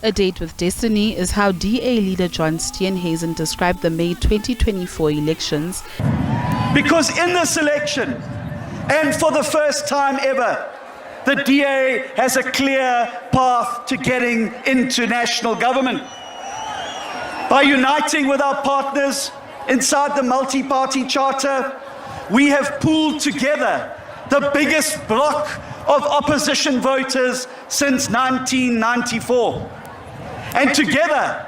A date with destiny is how DA leader John Steenhuisen described the May 2024 elections. Because in this election, and for the first time ever, the DA has a clear path to getting into national government. By uniting with our partners inside the multi-party charter, we have pooled together the biggest bloc of opposition voters since 1994. And together,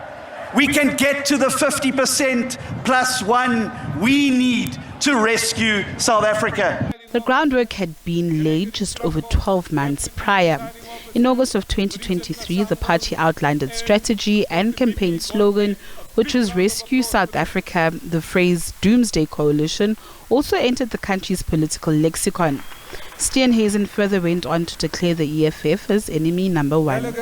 we can get to the 50% plus one we need to rescue South Africa. The groundwork had been laid just over 12 months prior. In August of 2023, the party outlined its strategy and campaign slogan, which was Rescue South Africa. The phrase Doomsday Coalition also entered the country's political lexicon. Steenhuisen further went on to declare the EFF as enemy number one.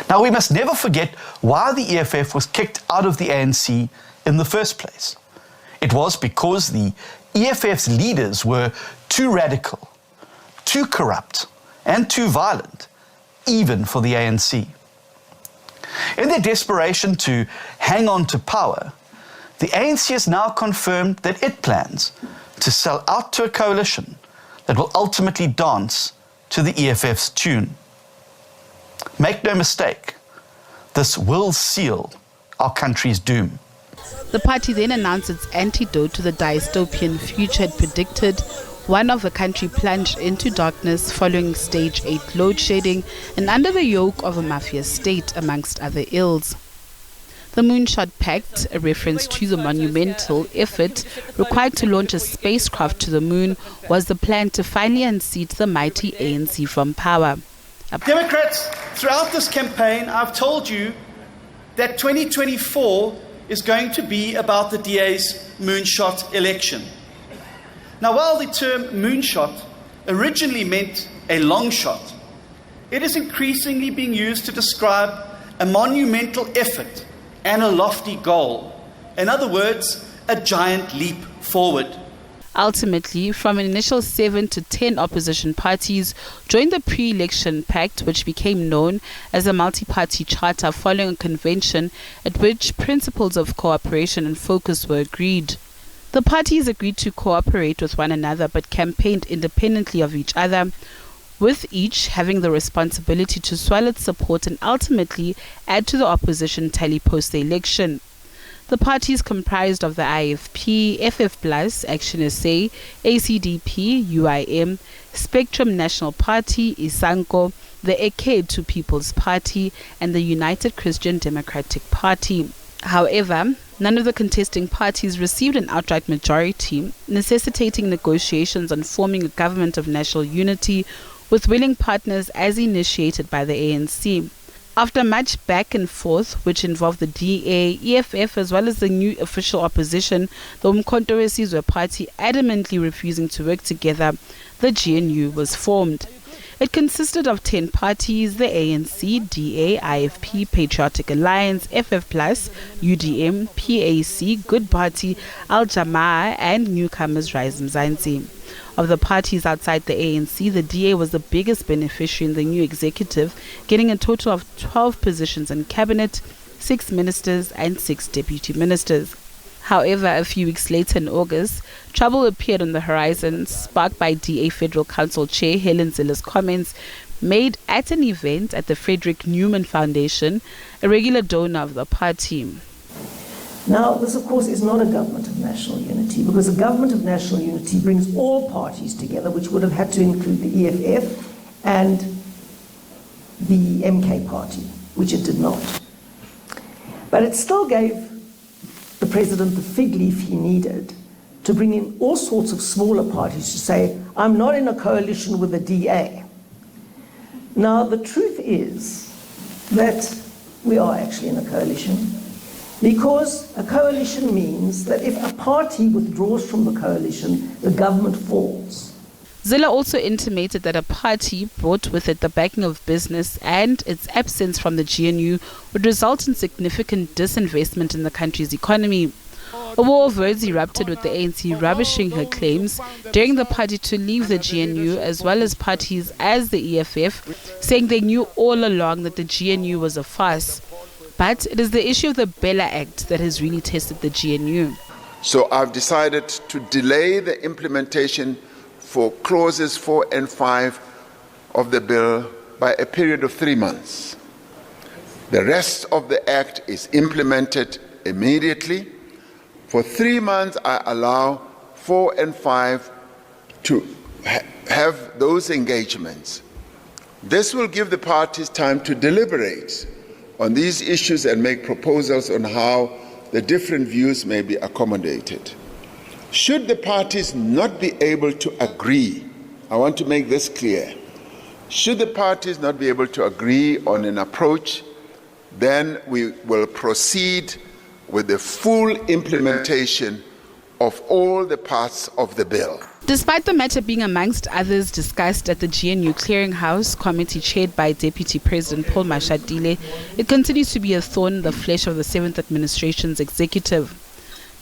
Now, we must never forget why the EFF was kicked out of the ANC in the first place. It was because the EFF's leaders were too radical, too corrupt, and too violent, even for the ANC. In their desperation to hang on to power, the ANC has now confirmed that it plans to sell out to a coalition that will ultimately dance to the EFF's tune. Make no mistake, this will seal our country's doom. The party then announced its antidote to the dystopian future it predicted, one of the country plunged into darkness following stage 8 load shedding and under the yoke of a mafia state, amongst other ills. The Moonshot Pact, a reference to the monumental effort required to launch a spacecraft to the moon, was the plan to finally unseat the mighty ANC from power. Democrats, throughout this campaign, I've told you that 2024 is going to be about the DA's moonshot election. Now, while the term moonshot originally meant a long shot, it is increasingly being used to describe a monumental effort and a lofty goal. In other words, a giant leap forward. Ultimately, from an initial 7 to 10 opposition parties joined the pre-election pact, which became known as a multi-party charter following a convention at which principles of cooperation and focus were agreed. The parties agreed to cooperate with one another but campaigned independently of each other, with each having the responsibility to swell its support and ultimately add to the opposition tally post the election. The parties comprised of the IFP, FF+, Action SA, ACDP, UIM, Spectrum National Party, Isanko, the Eketu People's Party, and the United Christian Democratic Party. However, none of the contesting parties received an outright majority, necessitating negotiations on forming a government of national unity with willing partners as initiated by the ANC. After much back and forth, which involved the DA, EFF, as well as the new official opposition, the Umkhonto wesizwe party adamantly refusing to work together, the GNU was formed. It consisted of 10 parties: the ANC, DA, IFP, Patriotic Alliance, FF+, UDM, PAC, Good Party, Al Jamaa, and newcomers Rise Mzansi. Of the parties outside the ANC, the DA was the biggest beneficiary in the new executive, getting a total of 12 positions in cabinet, 6 ministers and 6 deputy ministers. However, a few weeks later in August, trouble appeared on the horizon, sparked by DA Federal Council Chair Helen Zille's comments made at an event at the Frederick Newman Foundation, a regular donor of the party. Now, this, of course, is not a government of national unity, because a government of national unity brings all parties together, which would have had to include the EFF and the MK party, which it did not. But it still gave the president the fig leaf he needed to bring in all sorts of smaller parties to say, I'm not in a coalition with the DA. Now, the truth is that we are actually in a coalition, because a coalition means that if a party withdraws from the coalition, the government falls. Zille also intimated that a party brought with it the backing of business, and its absence from the GNU would result in significant disinvestment in the country's economy. A war of words erupted with the ANC rubbishing her claims, daring the party to leave the GNU as well as parties as the EFF, saying they knew all along that the GNU was a farce. But it is the issue of the Bella Act that has really tested the GNU. So I've decided to delay the implementation for clauses 4 and 5 of the bill by a period of 3 months. The rest of the act is implemented immediately. For 3 months, I allow 4 and 5 to have those engagements. This will give the parties time to deliberate on these issues and make proposals on how the different views may be accommodated. Should the parties not be able to agree, I want to make this clear, should the parties not be able to agree on an approach, then we will proceed with the full implementation of all the parts of the bill. Despite the matter being amongst others discussed at the GNU Clearinghouse Committee chaired by Deputy President Paul Mashatile, it continues to be a thorn in the flesh of the 7th Administration's executive.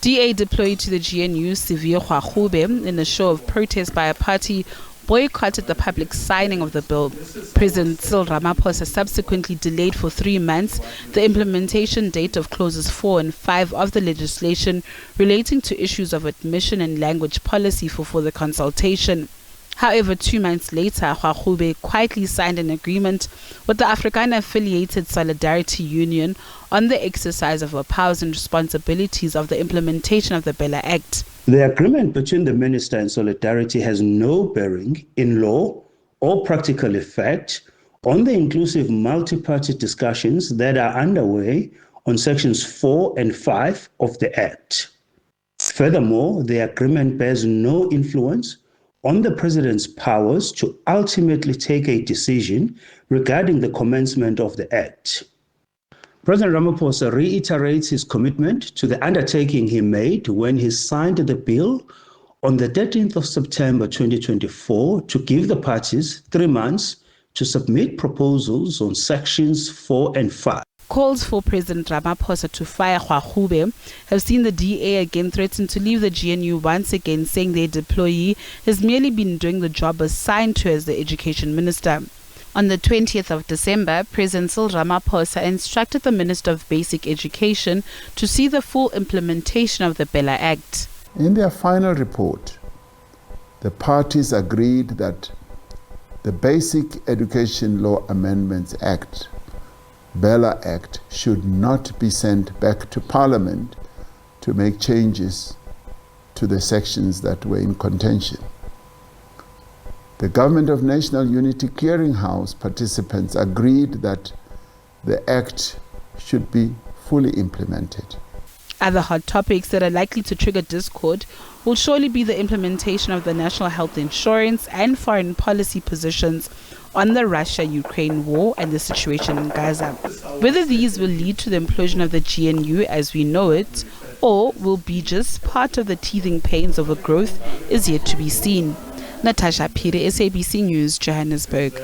DA deployed to the GNU Sivir Khwahube in a show of protest by a party boycotted the public signing of the bill. President Cyril Ramaphosa subsequently delayed for 3 months the implementation date of clauses 4 and 5 of the legislation relating to issues of admission and language policy for further consultation. However, 2 months later, Khwahube quietly signed an agreement with the Afrikaner-affiliated Solidarity Union on the exercise of her powers and responsibilities of the implementation of the Bella Act. The agreement between the Minister and Solidarity has no bearing in law or practical effect on the inclusive multi-party discussions that are underway on sections 4 and 5 of the Act. Furthermore, the agreement bears no influence on the President's powers to ultimately take a decision regarding the commencement of the Act. President Ramaphosa reiterates his commitment to the undertaking he made when he signed the bill on the 13th of September 2024 to give the parties 3 months to submit proposals on sections 4 and 5. Calls for President Ramaphosa to fire Khwahube have seen the DA again threaten to leave the GNU once again, saying their deployee has merely been doing the job assigned to as the Education Minister. On the 20th of December, President Cyril Ramaphosa instructed the Minister of Basic Education to see the full implementation of the Bella Act. In their final report, the parties agreed that the Basic Education Law Amendments Act, Bella Act, should not be sent back to Parliament to make changes to the sections that were in contention. The Government of National Unity Clearinghouse participants agreed that the Act should be fully implemented. Other hot topics that are likely to trigger discord will surely be the implementation of the national health insurance and foreign policy positions on the Russia-Ukraine war and the situation in Gaza. Whether these will lead to the implosion of the GNU as we know it, or will be just part of the teething pains of a growth, is yet to be seen. Natasha Pire, SABC News, Johannesburg.